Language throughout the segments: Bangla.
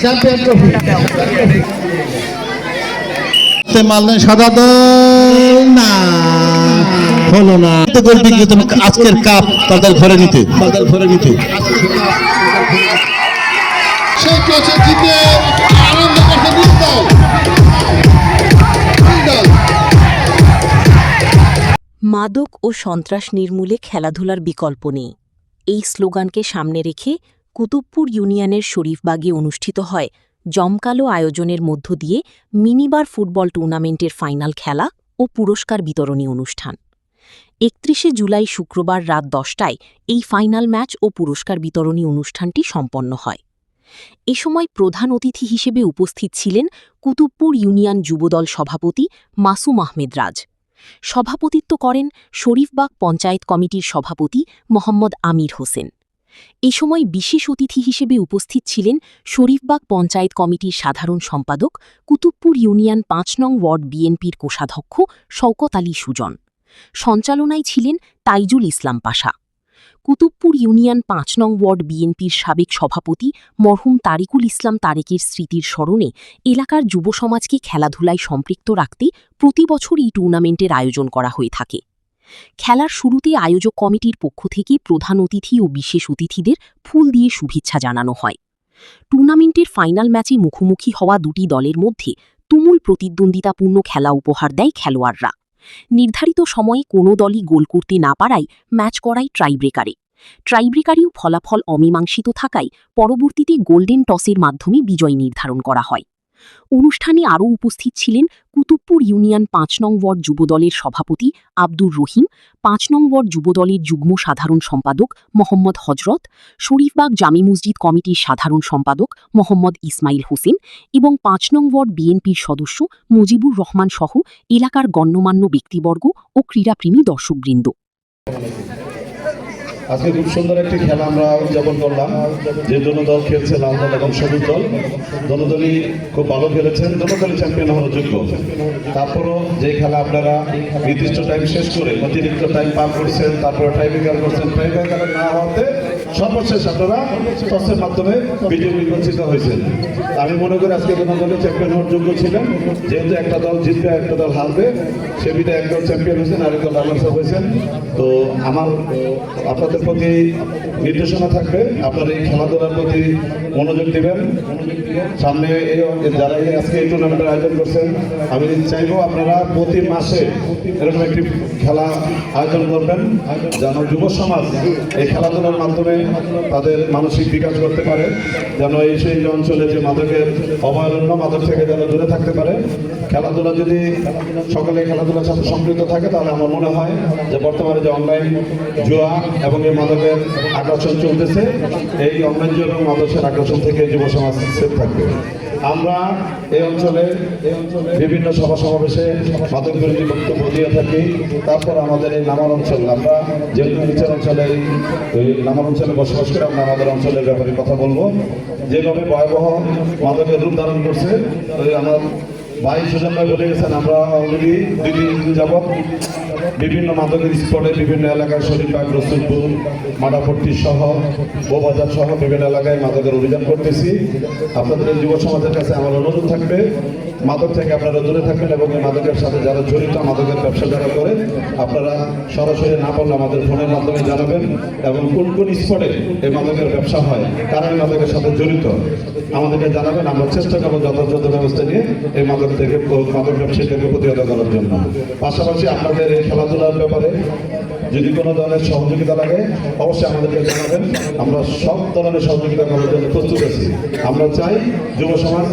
চ্যাম্পিয়ন ট্রফি মালদান সাদা দল না হলো না, আজকের কাপ তাদের ঘরে নিতে সেই টসে জিতে আনন্দ করতে নীল দল। মাদক ও সন্ত্রাস নির্মূলে খেলাধুলার বিকল্প নেই, এই স্লোগানকে সামনে রেখে কুতুবপুর ইউনিয়নের শরীফবাগে অনুষ্ঠিত হয় জমকালো আয়োজনের মধ্য দিয়ে মিনিবার ফুটবল টুর্নামেন্টের ফাইনাল খেলা ও পুরস্কার বিতরণী অনুষ্ঠান। ৩১ জুলাই শুক্রবার রাত ১০টায় এই ফাইনাল ম্যাচ ও পুরস্কার বিতরণী অনুষ্ঠানটি সম্পন্ন হয়। এ সময় প্রধান অতিথি হিসেবে উপস্থিত ছিলেন কুতুবপুর ইউনিয়ন যুবদল সভাপতি মাসুম আহমেদ রাজ। সভাপতিত্ব করেন শরীফবাগ পঞ্চায়েত কমিটির সভাপতি মোহাম্মদ আমির হোসেন। এ সময় বিশেষ অতিথি হিসেবে উপস্থিত ছিলেন শরীফবাগ পঞ্চায়েত কমিটির সাধারণ সম্পাদক, কুতুবপুর ইউনিয়ন ৫ নং ওয়ার্ড বিএনপির কোষাধ্যক্ষ শওকত আলী সুজন। সঞ্চালনায় ছিলেন তাইজুল ইসলাম পাশা। কুতুবপুর ইউনিয়ন ৫ নং ওয়ার্ড বিএনপির সাবেক সভাপতি মরহুম তারিকুল ইসলাম তারেকের স্মৃতির স্মরণে এলাকার যুব সমাজকে খেলাধুলায় সম্পৃক্ত রাখতে প্রতিবছর এই টুর্নামেন্টের আয়োজন করা হয়ে থাকে। খেলার শুরুতে আয়োজক কমিটির পক্ষ থেকে প্রধান অতিথি ও বিশেষ অতিথিদের ফুল দিয়ে শুভেচ্ছা জানানো হয়। টুর্নামেন্টের ফাইনাল ম্যাচে মুখোমুখি হওয়া দুটি দলের মধ্যে তুমুল প্রতিদ্বন্দ্বিতাপূর্ণ খেলা উপহার দেয় খেলোয়াড়রা। নির্ধারিত সময়ে কোনো দলই গোল করতে না পারায় ম্যাচ করায় ট্রাইব্রেকারেও ফলাফল অমীমাংসিত থাকায় পরবর্তীতে গোল্ডেন টসের মাধ্যমে বিজয় নির্ধারণ করা হয়। অনুষ্ঠানে আরও উপস্থিত ছিলেন কুতুবপুর ইউনিয়ন ৫ নং ওয়ার্ড যুবদলের সভাপতি আব্দুর রহিম, ৫ নং ওয়ার্ড যুবদলের যুগ্ম সাধারণ সম্পাদক মোহাম্মদ হজরত, শরীফবাগ জামে মসজিদ কমিটির সাধারণ সম্পাদক মোহাম্মদ ইসমাইল হোসেন এবং ৫ নং ওয়ার্ড বিএনপির সদস্য মুজিবুর রহমান সহ এলাকার গণ্যমান্য ব্যক্তিবর্গ ও ক্রীড়াপ্রেমী দর্শকবৃন্দ। আজকে খুব সুন্দর একটি খেলা আমরা উদযাপন করলাম। যে দুটো দল খেলছে, লাল দল এবং সবুজ দল, দুটো দলই খুব ভালো খেলেছেন, দুটো দলই চ্যাম্পিয়ন হওয়ার যোগ্য। তারপরও যে খেলা আপনারা নির্দিষ্ট টাইম শেষ করে অতিরিক্ত টাইম পার করছেন, তারপরে টাইব্রেকার করছেন, টাইব্রেকার না হওয়াতে সর্বশেষ আপনারা টসের মাধ্যমে বিজয়ী নির্বাচিত হয়েছেন। আমি মনে করি আজকে দুটো দলই চ্যাম্পিয়ন হওয়ার যোগ্য ছিলেন। যেহেতু একটা দল জিতবে, একটা দল হারবে, সে বিধায় এক দল চ্যাম্পিয়ন হয়েছেন, আরেক দল রানার্স আপ হয়েছেন। তো আমার আপনাদের প্রতি নির্দেশনা থাকবে, আপনারা এই খেলাধুলার প্রতি মনোযোগ দেবেন। সামনে যারা আজকে এই টুর্নামেন্টের আয়োজন করছেন, আমি চাইবো আপনারা প্রতি মাসে এরকম একটি খেলা আয়োজন করবেন, যেন যুব সমাজ এই খেলাধুলার মাধ্যমে তাদের মানসিক বিকাশ করতে পারে, যেন এই সেই অঞ্চলে যে মাদকের অভয়ারণ্য, মাদক থেকে যেন দূরে থাকতে পারে। খেলাধুলা যদি সকলে খেলাধুলার সাথে সম্পৃক্ত থাকে, তাহলে আমার মনে হয় যে বর্তমানে যে অনলাইন জুয়া এবং এই মাদকের আকর্ষণ চলতেছে, এই অনলাইন জুয়া এবং মাদকের আকর্ষণ থেকে যুব সমাজ সেফ থাকবে। আমরা এই অঞ্চলে বিভিন্ন সভা সমাবেশে মাদক বিরোধী বক্তব্য দিয়ে থাকি। তারপর আমাদের এই নামার অঞ্চল, আমরা যেহেতু নিচের অঞ্চলে এই নামার অঞ্চলে বসবাস করে, আমরা আমাদের অঞ্চলের ব্যাপারে কথা বলবো। যেভাবে ভয়াবহ মাদকের রূপ ধারণ করছে, আমার ভাই সুজন ভাই বলে গেছেন, আমরা অলরেডি 2 দিন যাবৎ বিভিন্ন মাদকের স্পটে বিভিন্ন এলাকায় শরীফবাগ, রসুলপুর, মাটাপট্টি সহ বৌবাজার সহ বিভিন্ন এলাকায় মাদকের অভিযান করতেছি। আপনাদের যুব সমাজের কাছে আমার অনুরোধ থাকবে, মাদক থেকে আপনারা দূরে থাকবেন এবং এই মাদকের সাথে যারা জড়িত, মাদকের ব্যবসা যারা করে, আপনারা সরাসরি না পারলে আমাদের ফোনের মাধ্যমে জানাবেন এবং কোন কোন স্পটে এই মাদকের ব্যবসা হয়, কারা এই মাদকের সাথে জড়িত আমাদেরকে জানাবেন। আমরা চেষ্টা করবো যথাযথ ব্যবস্থা নিয়ে এই মাদক ব্যবসায়ীদেরকে প্রতিহত করার জন্য। পাশাপাশি আপনাদের এই খেলাধুলার ব্যাপারে যদি কোনো ধরনের সহযোগিতা লাগে, অবশ্যই আমাদেরকে জানাবেন। আমরা সব ধরনের সহযোগিতা করার জন্য প্রস্তুত আছি। আমরা চাই যুব সমাজ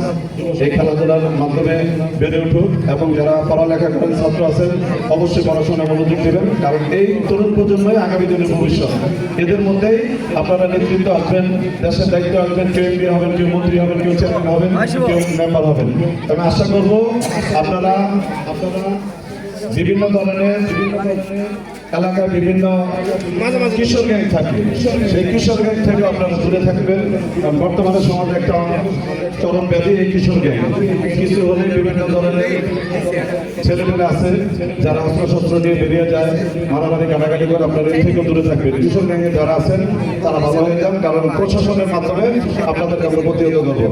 এই খেলাধুলার মাধ্যমে বেড়ে উঠুক এবং যারা পড়ালেখা করেন, ছাত্র আছেন, অবশ্যই পড়াশোনায় মনোযোগ দেবেন, কারণ এই তরুণ প্রজন্মই আগামী দিনের ভবিষ্যৎ। এদের মধ্যেই আপনারা নেতৃত্ব আসবেন, দেশের দায়িত্ব আসবেন, কেউ এমপি হবেন, কেউ মন্ত্রী হবেন, কেউ চেয়ারম্যান হবেন, কেউ মেম্বার হবেন। তবে আশা করবো আপনারা বিভিন্ন ধরনের এলাকায় বিভিন্ন কিশোর গ্যাং থাকে, সেই কিশোর গ্যাং থেকে আপনারা দূরে থাকবেন। কারণ বর্তমানে সমাজে একটা চরম ব্যাধি এই কিশোর গ্যাং। কিছু হলে বিভিন্ন ধরনের ছেলেমেয়েরা আছে যারা অস্ত্রশস্ত্র নিয়ে বেরিয়ে যায়, মারামারি কাটাকাটি করে। আপনারা এই থেকে দূরে থাকবেন। কিশোর গ্যাংয়ে যারা আছেন তারা ভালো হয়ে যান, কারণ প্রশাসনের মাধ্যমে আপনাদেরকে আমরা প্রতিহত করবো।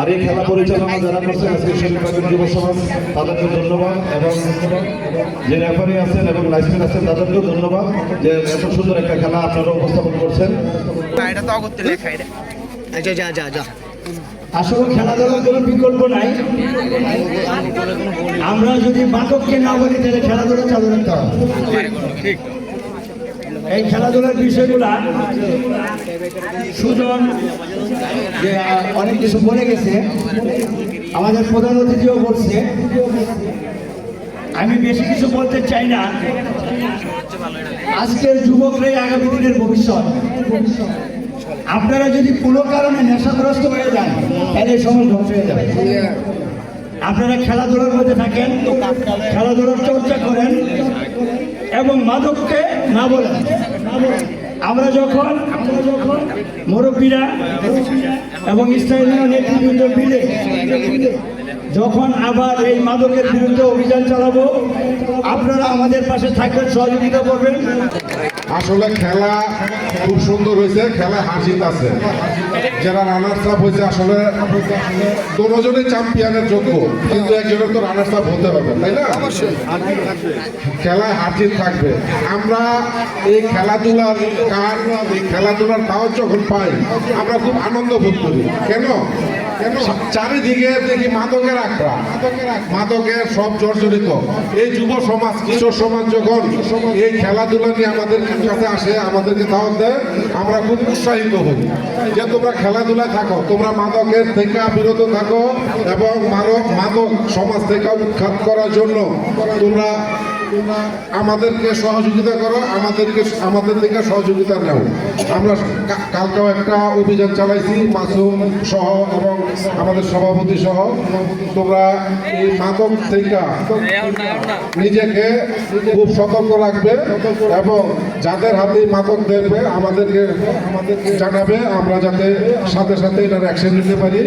আর এই খেলা পরিচালনা যারা করছেন আজকে শরীফবাগের যুব সমাজ, তাদেরকে ধন্যবাদ। এবং যে রেফারি আছেন এবং লাইসেন্স আছেন তাদেরকেও ধন্যবাদ যে এত সুন্দর একটা খেলা আপনারা উপস্থাপন করছেন। আসলে খেলাধুলার কোনো বিকল্প নাই। আমরা যদি মাদককে না বলি তাহলে খেলাধুলা চালু রাখতে হবে। এই খেলাধুলার বিষয়গুলা সুজন যে অনেক কিছু বলে গেছে, আমাদের প্রধান অতিথিও বলছে। আমি বেশি কিছু বলতে চাই না। আজকের যুবকরাই আগামী দিনের ভবিষ্যৎ। আপনারা যদি কোনো কারণে নেশাগ্রস্ত হয়ে যান তাহলে সমাজ ধ্বংস হয়ে যাবে। আপনারা খেলাধুলার মধ্যে থাকেন, খেলাধুলার চর্চা করেন এবং মাদককে না বলেন। আমরা যখন মুরব্বীরা এবং স্থানীয় নেতৃবৃন্দ মিলে যখন আবার এই মাদকের বিরুদ্ধে অভিযান চালাবো, আপনারা আমাদের পাশে থাকবেন, সহযোগিতা করবেন। আসলে খেলা খুব সুন্দর হয়েছে, খেলা হাসিত আছে। যারা রানার্স আপ হয়েছে আসলে দুজনই চ্যাম্পিয়নের যোগ্য, কিন্তু একজনের তো রানার্স আপ হতে হবে, তাই না? খেলায় হাসিত থাকবে। আমরা এই খেলাধুলার খেলাধুলার দাওয়াত যখন পাই আমরা খুব আনন্দ বোধ করি। কেন? চারিদিকে দেখি মাদকের আখড়া, মাদকের সব জর্জরিত। এই যুব সমাজ, কিশোর সমাজ যখন এই খেলাধুলা নিয়ে আমাদের কাছে আসে, আমাদেরকে দাওয়াত দেয়, আমরা খুব উৎসাহিত হই যে তোমরা খেলাধুলায় থাকো, তোমরা মাদকের থেকে বিরত থাকো এবং মাদক সমাজ থেকে উৎখাত করার জন্য তোমরা আমাদেরকে সহযোগিতা করো, আমাদের থেকে সহযোগিতা নেও। আমরা কালকেও একটা অভিযান চালাইছি, মাসুম সহ এবং আমাদের সভাপতি সহ। তোমরা এই মাদক থেকে নিজেকে খুব সতর্ক রাখবে এবং যাদের হাতে মাদক দেখবে আমাদেরকে জানাবে, আমরা যাতে সাথে সাথে এটার অ্যাকশন নিতে পারি।